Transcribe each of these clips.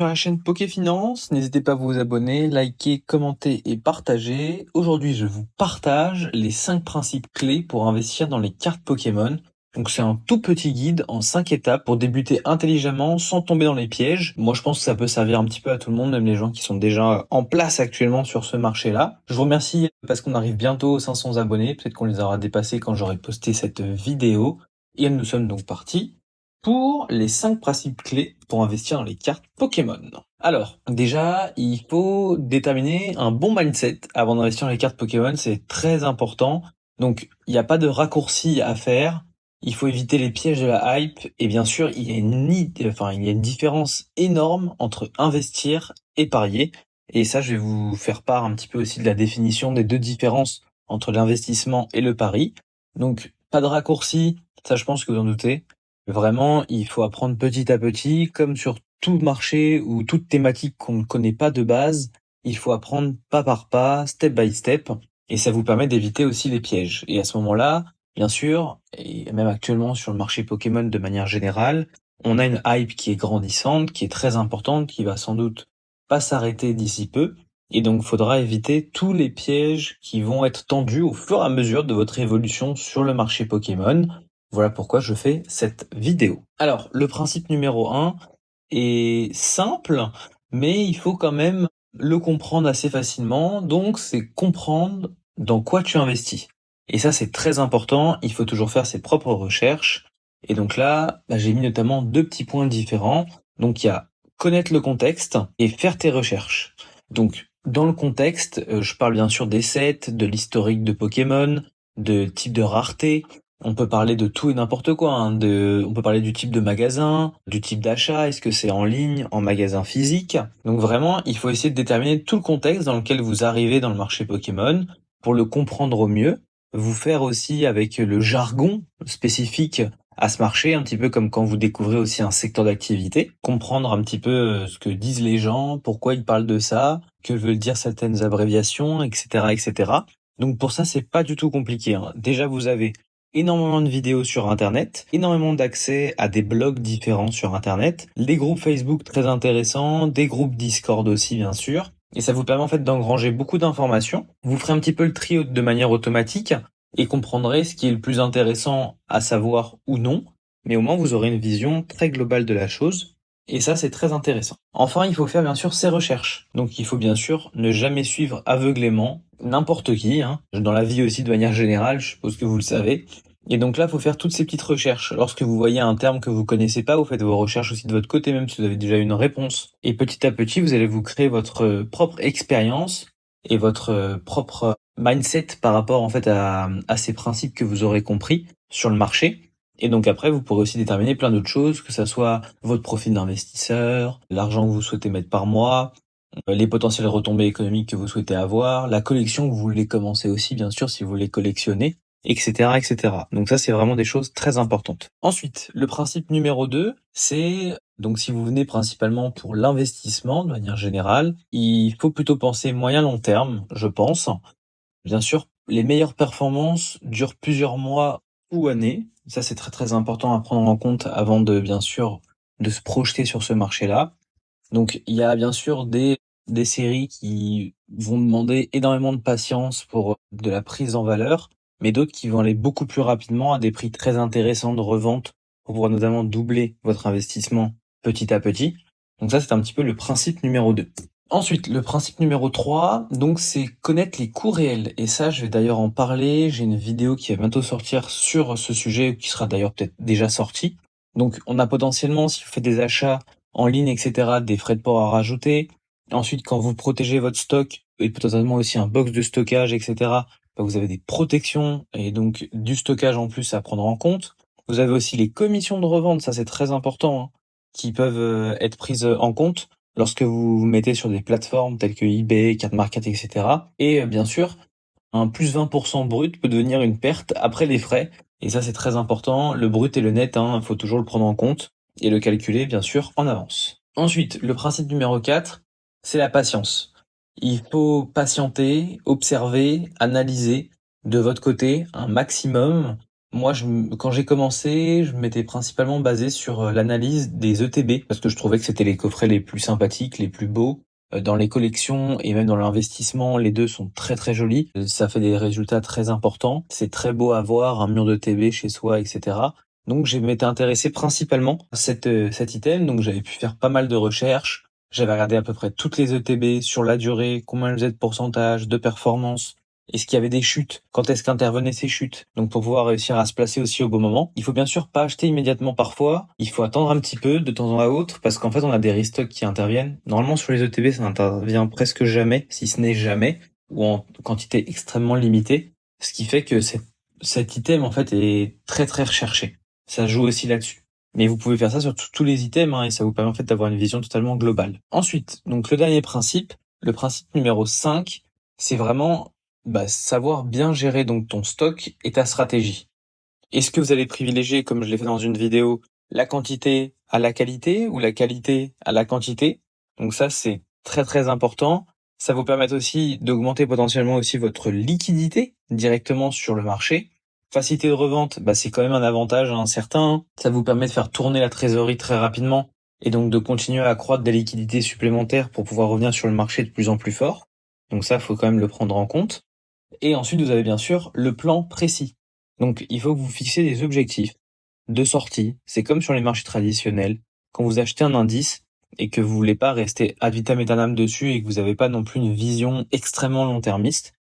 Sur la chaîne Pokéfinance, n'hésitez pas à vous abonner, liker, commenter et partager. Aujourd'hui, je vous partage les 5 principes clés pour investir dans les cartes Pokémon. Donc c'est un tout petit guide en 5 étapes pour débuter intelligemment sans tomber dans les pièges. Moi je pense que ça peut servir un petit peu à tout le monde, même les gens qui sont déjà en place actuellement sur ce marché-là. Je vous remercie parce qu'on arrive bientôt aux 500 abonnés, peut-être qu'on les aura dépassés quand j'aurai posté cette vidéo. Et nous sommes donc partis pour les 5 principes clés pour investir dans les cartes Pokémon. Alors, déjà, il faut déterminer un bon mindset avant d'investir dans les cartes Pokémon, c'est très important. Donc, il n'y a pas de raccourci à faire. Il faut éviter les pièges de la hype. Et bien sûr, il y a une différence énorme entre investir et parier. Et ça, je vais vous faire part un petit peu aussi de la définition des deux différences entre l'investissement et le pari. Donc, pas de raccourci, ça je pense que vous en doutez. Vraiment, il faut apprendre petit à petit, comme sur tout marché ou toute thématique qu'on ne connaît pas de base, il faut apprendre pas par pas, step by step, et ça vous permet d'éviter aussi les pièges. Et à ce moment-là, bien sûr, et même actuellement sur le marché Pokémon de manière générale, on a une hype qui est grandissante, qui est très importante, qui va sans doute pas s'arrêter d'ici peu, et donc faudra éviter tous les pièges qui vont être tendus au fur et à mesure de votre évolution sur le marché Pokémon. Voilà pourquoi je fais cette vidéo. Alors, le principe numéro 1 est simple, mais il faut quand même le comprendre assez facilement. Donc, c'est comprendre dans quoi tu investis. Et ça, c'est très important. Il faut toujours faire ses propres recherches. Et donc là, j'ai mis notamment 2 petits points différents. Donc, il y a connaître le contexte et faire tes recherches. Donc, dans le contexte, je parle bien sûr des sets, de l'historique de Pokémon, de type de rareté. On peut parler de tout et n'importe quoi, hein, on peut parler du type de magasin, du type d'achat, est-ce que c'est en ligne, en magasin physique. Donc vraiment, il faut essayer de déterminer tout le contexte dans lequel vous arrivez dans le marché Pokémon pour le comprendre au mieux. Vous faire aussi avec le jargon spécifique à ce marché, un petit peu comme quand vous découvrez aussi un secteur d'activité, comprendre un petit peu ce que disent les gens, pourquoi ils parlent de ça, que veulent dire certaines abréviations, etc., etc. Donc pour ça, c'est pas du tout compliqué, hein. Déjà, vous avez énormément de vidéos sur Internet, énormément d'accès à des blogs différents sur Internet, des groupes Facebook très intéressants, des groupes Discord aussi bien sûr, et ça vous permet en fait d'engranger beaucoup d'informations. Vous ferez un petit peu le tri de manière automatique et comprendrez ce qui est le plus intéressant à savoir ou non, mais au moins vous aurez une vision très globale de la chose. Et ça, c'est très intéressant. Enfin, il faut faire bien sûr ses recherches. Donc il faut bien sûr ne jamais suivre aveuglément n'importe qui, hein. Dans la vie aussi de manière générale, je suppose que vous le savez. Et donc là, il faut faire toutes ces petites recherches. Lorsque vous voyez un terme que vous connaissez pas, vous faites vos recherches aussi de votre côté, même si vous avez déjà une réponse. Et petit à petit, vous allez vous créer votre propre expérience et votre propre mindset par rapport en fait à ces principes que vous aurez compris sur le marché. Et donc après, vous pourrez aussi déterminer plein d'autres choses, que ça soit votre profil d'investisseur, l'argent que vous souhaitez mettre par mois, les potentielles retombées économiques que vous souhaitez avoir, la collection que vous voulez commencer aussi, bien sûr, si vous voulez collectionner, etc., etc. Donc ça, c'est vraiment des choses très importantes. Ensuite, le principe numéro 2, c'est, donc si vous venez principalement pour l'investissement, de manière générale, il faut plutôt penser moyen-long terme, je pense. Bien sûr, les meilleures performances durent plusieurs mois ou années. Ça, c'est très très important à prendre en compte avant de, bien sûr, de se projeter sur ce marché-là. Donc, il y a bien sûr des séries qui vont demander énormément de patience pour de la prise en valeur, mais d'autres qui vont aller beaucoup plus rapidement à des prix très intéressants de revente pour pouvoir notamment doubler votre investissement petit à petit. Donc ça, c'est un petit peu le principe numéro 2. Ensuite, le principe numéro 3, donc c'est connaître les coûts réels. Et ça, je vais d'ailleurs en parler. J'ai une vidéo qui va bientôt sortir sur ce sujet, qui sera d'ailleurs peut-être déjà sortie. Donc, on a potentiellement, si vous faites des achats en ligne, etc., des frais de port à rajouter. Ensuite, quand vous protégez votre stock, et potentiellement aussi un box de stockage, etc., vous avez des protections et donc du stockage en plus à prendre en compte. Vous avez aussi les commissions de revente, ça c'est très important, hein, qui peuvent être prises en compte lorsque vous vous mettez sur des plateformes telles que eBay, Cardmarket, etc. Et bien sûr, un plus 20% brut peut devenir une perte après les frais. Et ça, c'est très important. Le brut et le net, il faut toujours le prendre en compte et le calculer, bien sûr, en avance. Ensuite, le principe numéro 4, c'est la patience. Il faut patienter, observer, analyser de votre côté un maximum Moi, quand j'ai commencé, je m'étais principalement basé sur l'analyse des ETB parce que je trouvais que c'était les coffrets les plus sympathiques, les plus beaux. Dans les collections et même dans l'investissement, les deux sont très très jolis. Ça fait des résultats très importants. C'est très beau à voir, un mur d'ETB chez soi, etc. Donc, je m'étais intéressé principalement à cet item. Donc, j'avais pu faire pas mal de recherches. J'avais regardé à peu près toutes les ETB sur la durée, combien elles faisaient de pourcentage, de performance. Est-ce qu'il y avait des chutes? Quand est-ce qu'intervenaient ces chutes? Donc pour pouvoir réussir à se placer aussi au bon moment, il faut bien sûr pas acheter immédiatement parfois. Il faut attendre un petit peu de temps à autre parce qu'en fait on a des restocks qui interviennent. Normalement sur les ETB ça n'intervient presque jamais, si ce n'est jamais, ou en quantité extrêmement limitée. Ce qui fait que cet item en fait est très très recherché. Ça joue aussi là-dessus. Mais vous pouvez faire ça sur tous les items hein, et ça vous permet en fait d'avoir une vision totalement globale. Ensuite, donc le dernier principe, le principe numéro 5, c'est vraiment savoir bien gérer donc ton stock et ta stratégie. Est-ce que vous allez privilégier, comme je l'ai fait dans une vidéo, la quantité à la qualité ou la qualité à la quantité? Donc ça, c'est très très important. Ça vous permet aussi d'augmenter potentiellement aussi votre liquidité directement sur le marché. Facilité de revente, c'est quand même un avantage certain. Ça vous permet de faire tourner la trésorerie très rapidement et donc de continuer à accroître des liquidités supplémentaires pour pouvoir revenir sur le marché de plus en plus fort. Donc ça, faut quand même le prendre en compte. Et ensuite, vous avez bien sûr le plan précis. Donc, il faut que vous fixiez des objectifs de sortie. C'est comme sur les marchés traditionnels. Quand vous achetez un indice et que vous voulez pas rester ad vitam aeternam dessus et que vous n'avez pas non plus une vision extrêmement long-termiste,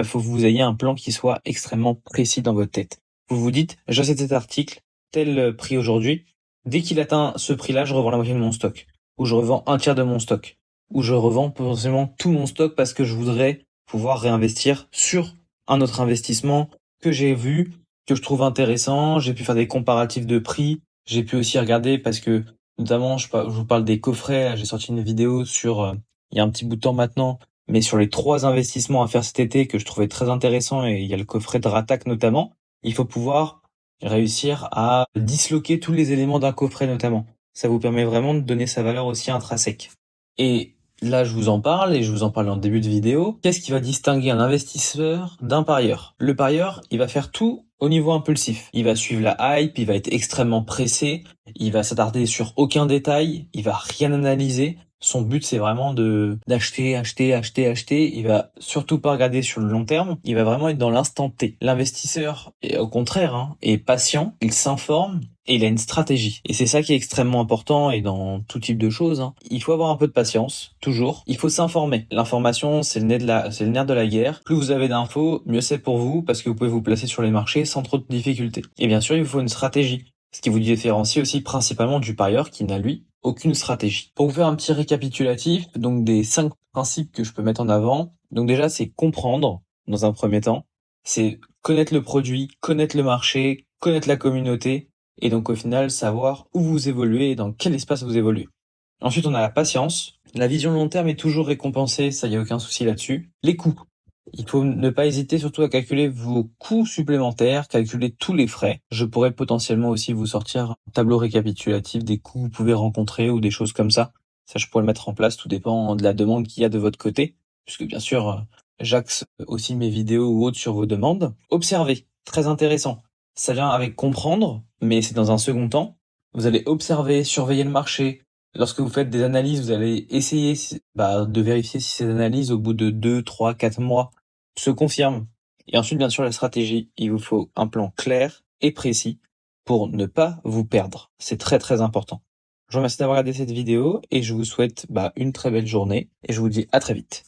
faut que vous ayez un plan qui soit extrêmement précis dans votre tête. Vous vous dites, j'achète cet article, tel prix aujourd'hui. Dès qu'il atteint ce prix-là, je revends la moitié de mon stock. Ou je revends un tiers de mon stock. Ou je revends potentiellement tout mon stock parce que je voudrais pouvoir réinvestir sur un autre investissement que j'ai vu, que je trouve intéressant. J'ai pu faire des comparatifs de prix. J'ai pu aussi regarder parce que, notamment, je vous parle des coffrets. J'ai sorti une vidéo sur, il y a un petit bout de temps maintenant, mais sur les 3 investissements à faire cet été que je trouvais très intéressant et il y a le coffret de Ratak notamment. Il faut pouvoir réussir à disloquer tous les éléments d'un coffret notamment. Ça vous permet vraiment de donner sa valeur aussi intrinsèque. Et là, je vous en parle et je vous en parle en début de vidéo. Qu'est-ce qui va distinguer un investisseur d'un parieur? Le parieur, il va faire tout au niveau impulsif. Il va suivre la hype, il va être extrêmement pressé, il va s'attarder sur aucun détail, il va rien analyser. Son but, c'est vraiment d'acheter, acheter, acheter, acheter. Il va surtout pas regarder sur le long terme. Il va vraiment être dans l'instant T. L'investisseur, au contraire, est patient. Il s'informe et il a une stratégie. Et c'est ça qui est extrêmement important et dans tout type de choses. Il faut avoir un peu de patience, toujours. Il faut s'informer. L'information, c'est le nerf de la guerre. Plus vous avez d'infos, mieux c'est pour vous parce que vous pouvez vous placer sur les marchés sans trop de difficultés. Et bien sûr, il vous faut une stratégie. Ce qui vous différencie aussi principalement du parieur qui n'a lui aucune stratégie. Pour vous faire un petit récapitulatif, donc des 5 principes que je peux mettre en avant. Donc déjà, c'est comprendre dans un premier temps. C'est connaître le produit, connaître le marché, connaître la communauté et donc au final savoir où vous évoluez et dans quel espace vous évoluez. Ensuite, on a la patience. La vision long terme est toujours récompensée, ça y a aucun souci là-dessus. Les coûts. Il faut ne pas hésiter surtout à calculer vos coûts supplémentaires, calculer tous les frais. Je pourrais potentiellement aussi vous sortir un tableau récapitulatif des coûts que vous pouvez rencontrer ou des choses comme ça. Ça, je pourrais le mettre en place, tout dépend de la demande qu'il y a de votre côté. Puisque bien sûr, j'axe aussi mes vidéos ou autres sur vos demandes. Observez, très intéressant. Ça vient avec comprendre, mais c'est dans un second temps. Vous allez observer, surveiller le marché. Lorsque vous faites des analyses, vous allez essayer de vérifier si ces analyses, au bout de 2, 3, 4 mois, se confirment. Et ensuite, bien sûr, la stratégie. Il vous faut un plan clair et précis pour ne pas vous perdre. C'est très très important. Je vous remercie d'avoir regardé cette vidéo et je vous souhaite une très belle journée et je vous dis à très vite.